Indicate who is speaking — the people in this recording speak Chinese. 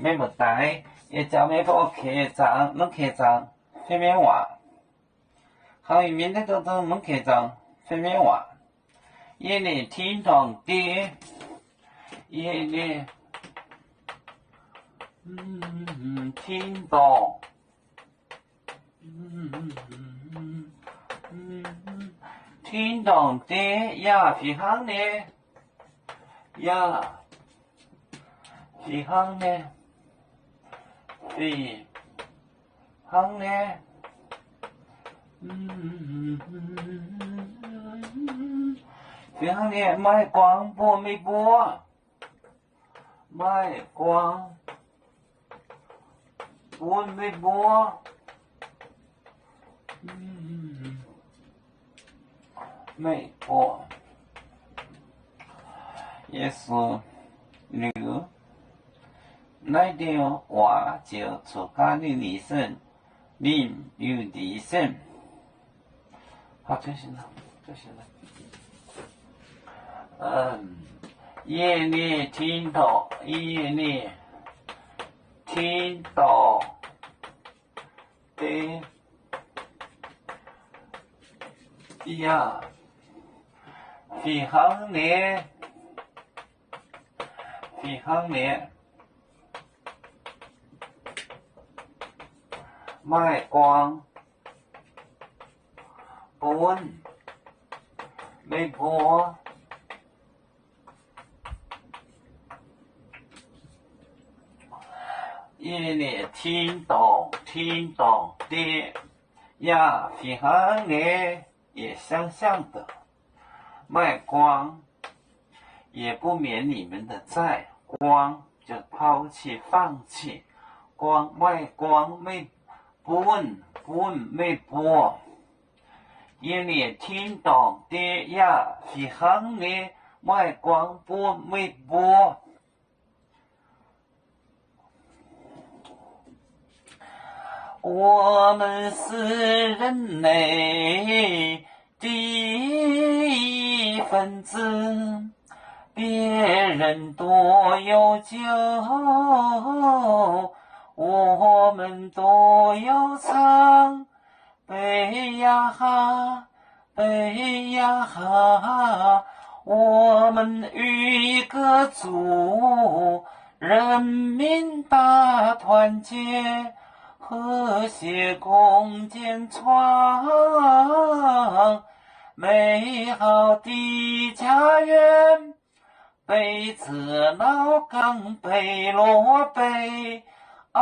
Speaker 1: 免不带，也叫没把客栈，弄客栈，非免话。好一面的都弄客栈，非免话。也呢听堂的，也呢听堂，听堂的呀，非常呢，呀，非常呢，非常呢，非常呢，买广播没播，买广播没播，没播，也是六。那点话就出家的理生，名有理生。好，就行了，就行了。夜里听到，夜里听到的呀，非常呢，非常呢。卖光本没播，夜里听到的呀，非常呢也相像的，卖光也不免你们的债，光就抛弃放弃，光卖光没本没播。夜里听到的呀，非常呢卖光本没播。我们是人类的一份子，别人多有酒，我们都要唱。悲呀哈，悲呀哈，我们与歌祖，人民大团结，和谐共建创美好的家园。北自老港北落北啊